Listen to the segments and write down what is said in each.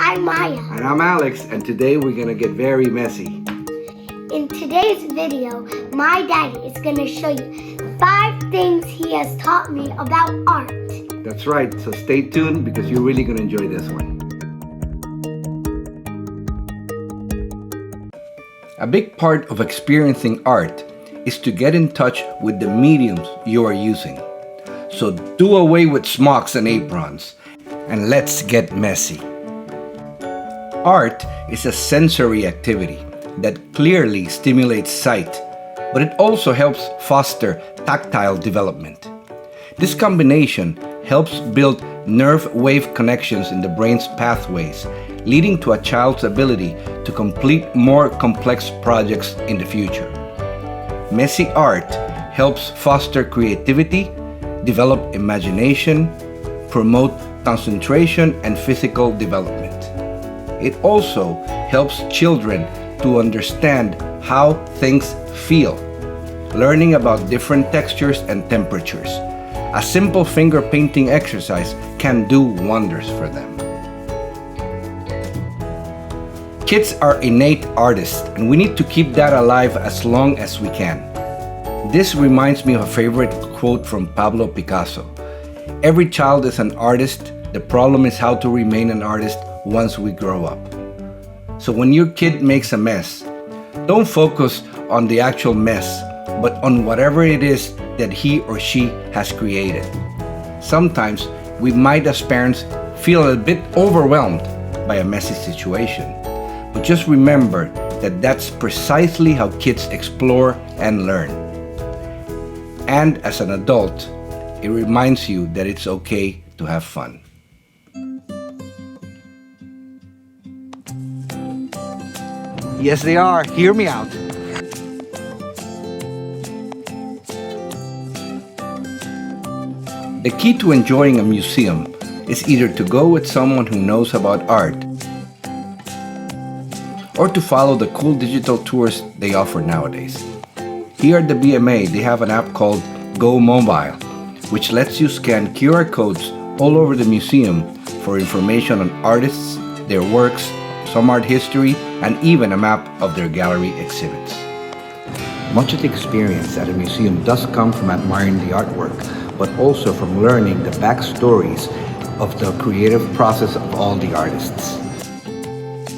I'm Maya. And I'm Alex, and today we're gonna get very messy. In today's video, my daddy is gonna show you 5 things he has taught me about art. That's right, so stay tuned because you're really gonna enjoy this one. A big part of experiencing art is to get in touch with the mediums you are using. So do away with smocks and aprons, and let's get messy. Art is a sensory activity that clearly stimulates sight, but it also helps foster tactile development. This combination helps build nerve wave connections in the brain's pathways, leading to a child's ability to complete more complex projects in the future. Messy art helps foster creativity, develop imagination, promote concentration and physical development. It also helps children to understand how things feel, learning about different textures and temperatures. A simple finger painting exercise can do wonders for them. Kids are innate artists, and we need to keep that alive as long as we can. This reminds me of a favorite quote from Pablo Picasso. Every child is an artist. The problem is how to remain an artist once we grow up. So when your kid makes a mess, don't focus on the actual mess, but on whatever it is that he or she has created. Sometimes we might as parents feel a bit overwhelmed by a messy situation. But just remember that that's precisely how kids explore and learn. And as an adult, it reminds you that it's okay to have fun. Yes, they are. Hear me out. The key to enjoying a museum is either to go with someone who knows about art or to follow the cool digital tours they offer nowadays. Here at the BMA, they have an app called Go Mobile, which lets you scan QR codes all over the museum for information on artists, their works, some art history, and even a map of their gallery exhibits. Much of the experience at a museum does come from admiring the artwork, but also from learning the backstories of the creative process of all the artists.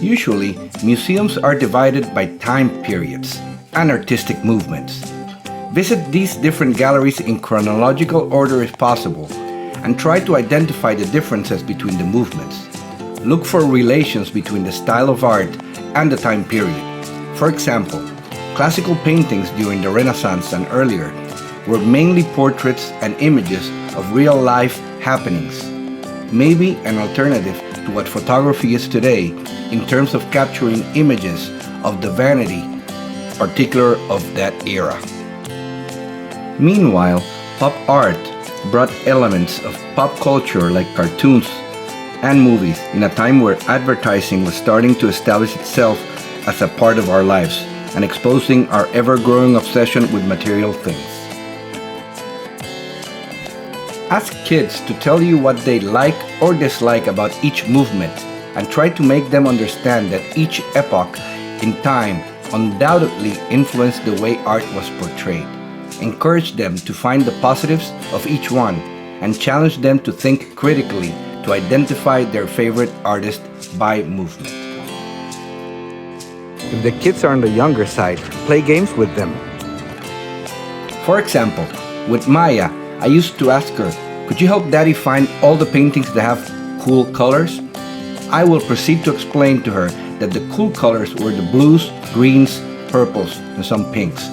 Usually, museums are divided by time periods and artistic movements. Visit these different galleries in chronological order if possible, and try to identify the differences between the movements. Look for relations between the style of art and the time period. For example, classical paintings during the Renaissance and earlier were mainly portraits and images of real-life happenings. Maybe an alternative to what photography is today in terms of capturing images of the vanity, particular of that era. Meanwhile, pop art brought elements of pop culture like cartoons and movies in a time where advertising was starting to establish itself as a part of our lives and exposing our ever-growing obsession with material things. Ask kids to tell you what they like or dislike about each movement, and try to make them understand that each epoch in time undoubtedly influenced the way art was portrayed. Encourage them to find the positives of each one, and challenge them to think critically to identify their favorite artist by movement. If the kids are on the younger side, play games with them. For example, with Maya, I used to ask her, could you help Daddy find all the paintings that have cool colors? I will proceed to explain to her that the cool colors were the blues, greens, purples, and some pinks.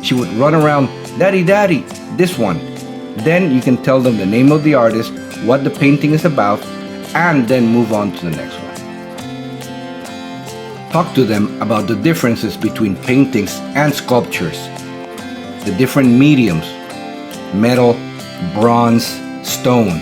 She would run around, Daddy, Daddy, this one. Then you can tell them the name of the artist, what the painting is about, and then move on to the next one. Talk to them about the differences between paintings and sculptures, the different mediums, metal, bronze, stone.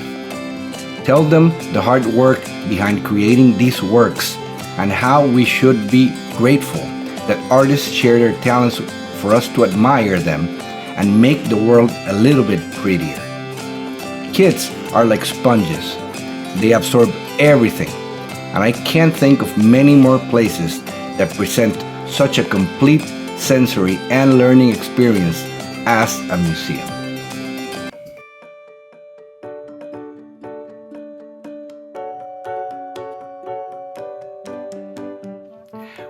Tell them the hard work behind creating these works and how we should be grateful that artists share their talents for us to admire them and make the world a little bit prettier. Kids are like sponges. They absorb everything. and I can't think of many more places that present such a complete sensory and learning experience as a museum.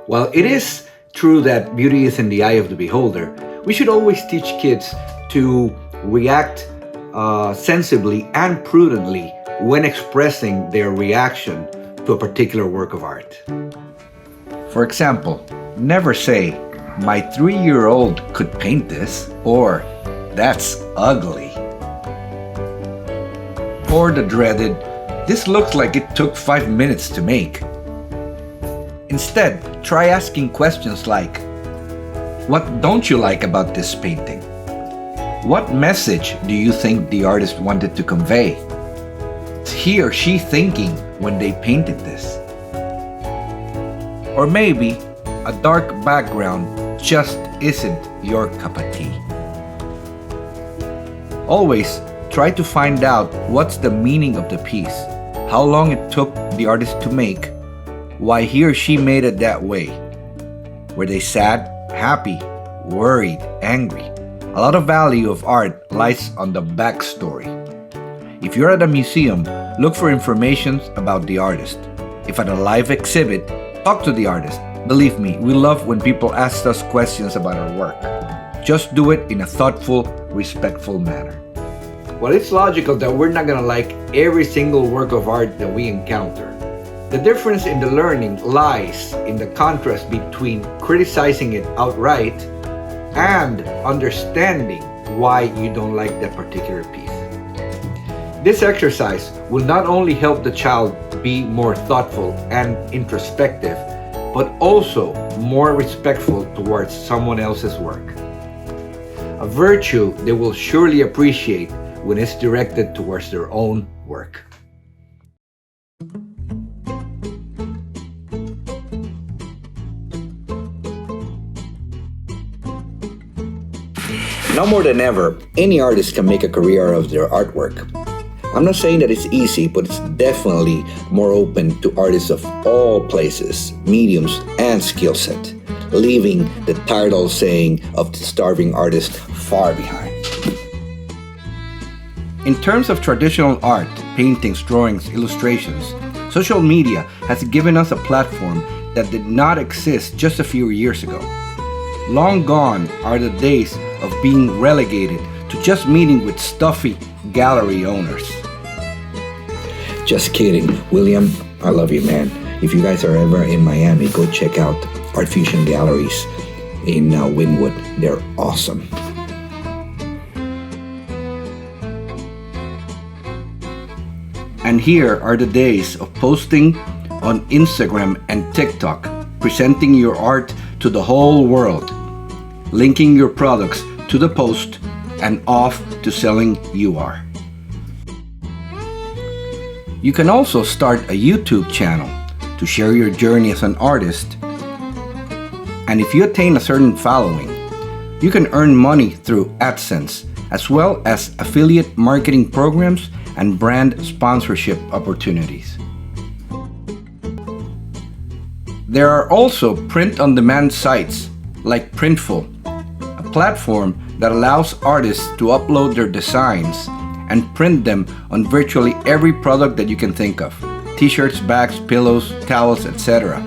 While it is true that beauty is in the eye of the beholder, we should always teach kids to react sensibly and prudently when expressing their reaction to a particular work of art. For example, never say, "My 3-year-old could paint this," or "That's ugly." Or the dreaded, "This looks like it took 5 minutes to make." Instead, try asking questions like, "What don't you like about this painting? What message do you think the artist wanted to convey? What's he or she thinking when they painted this?" Or maybe a dark background just isn't your cup of tea. Always try to find out what's the meaning of the piece, how long it took the artist to make, why he or she made it that way. Were they sad, happy, worried, angry? A lot of value of art lies on the backstory. If you're at a museum, look for information about the artist. If at a live exhibit, talk to the artist. Believe me, we love when people ask us questions about our work. Just do it in a thoughtful, respectful manner. Well, it's logical that we're not gonna like every single work of art that we encounter. The difference in the learning lies in the contrast between criticizing it outright and understanding why you don't like that particular piece. This exercise will not only help the child be more thoughtful and introspective, but also more respectful towards someone else's work. A virtue they will surely appreciate when it's directed towards their own work. Now more than ever, any artist can make a career of their artwork. I'm not saying that it's easy, but it's definitely more open to artists of all places, mediums, and skill set, leaving the tired old saying of the starving artist far behind. In terms of traditional art, paintings, drawings, illustrations, social media has given us a platform that did not exist just a few years ago. Long gone are the days of being relegated to just meeting with stuffy gallery owners. Just kidding, William. I love you, man. If you guys are ever in Miami, go check out Art Fusion Galleries in Wynwood. They're awesome. And here are the days of posting on Instagram and TikTok, presenting your art to the whole world, linking your products to the post, and off to selling you are. You can also start a YouTube channel to share your journey as an artist. And if you attain a certain following, you can earn money through AdSense, as well as affiliate marketing programs and brand sponsorship opportunities. There are also print-on-demand sites like Printful, a platform that allows artists to upload their designs and print them on virtually every product that you can think of: t-shirts, bags, pillows, towels, etc.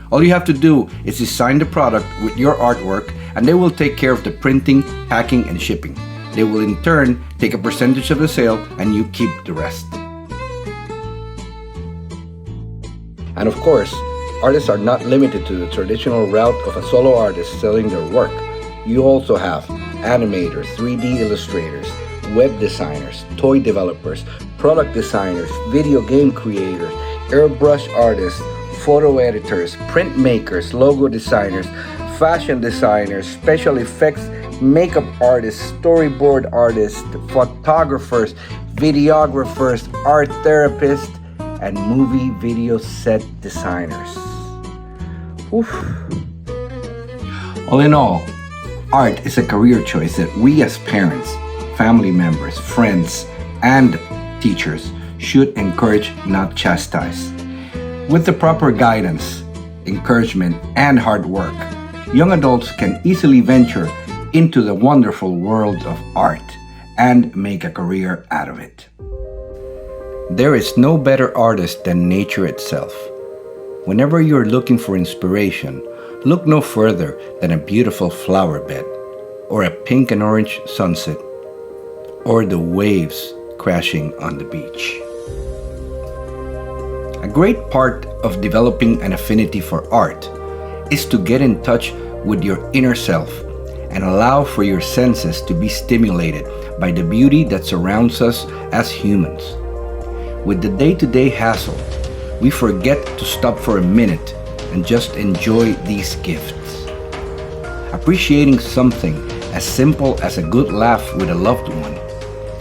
All you have to do is design the product with your artwork, and they will take care of the printing, packing, and shipping. They will in turn take a percentage of the sale, and you keep the rest. And of course, artists are not limited to the traditional route of a solo artist selling their work. You also have animators, 3D illustrators, web designers, toy developers, product designers, video game creators, airbrush artists, photo editors, printmakers, logo designers, fashion designers, special effects, makeup artists, storyboard artists, photographers, videographers, art therapists, and movie video set designers. Oof. All in all, art is a career choice that we as parents, family members, friends, and teachers should encourage, not chastise. With the proper guidance, encouragement, and hard work, young adults can easily venture into the wonderful world of art and make a career out of it. There is no better artist than nature itself. Whenever you're looking for inspiration, look no further than a beautiful flower bed, or a pink and orange sunset, or the waves crashing on the beach. A great part of developing an affinity for art is to get in touch with your inner self and allow for your senses to be stimulated by the beauty that surrounds us as humans. With the day-to-day hassle, we forget to stop for a minute and just enjoy these gifts. Appreciating something as simple as a good laugh with a loved one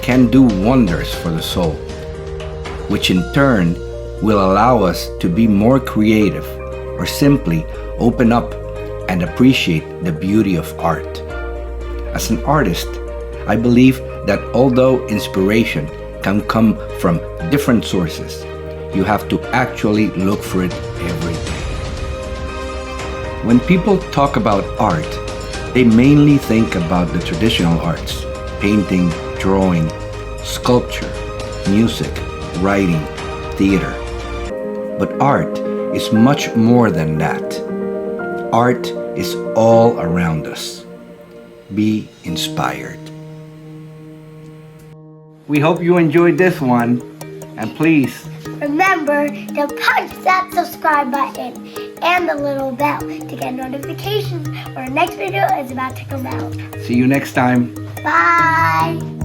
can do wonders for the soul, which in turn will allow us to be more creative or simply open up and appreciate the beauty of art. As an artist, I believe that although inspiration can come from different sources, you have to actually look for it every day. When people talk about art, they mainly think about the traditional arts: painting, drawing, sculpture, music, writing, theater. But art is much more than that. Art is all around us. Be inspired. We hope you enjoyed this one, and please remember to punch that subscribe button and the little bell to get notifications when our next video is about to come out. see you next time. Bye!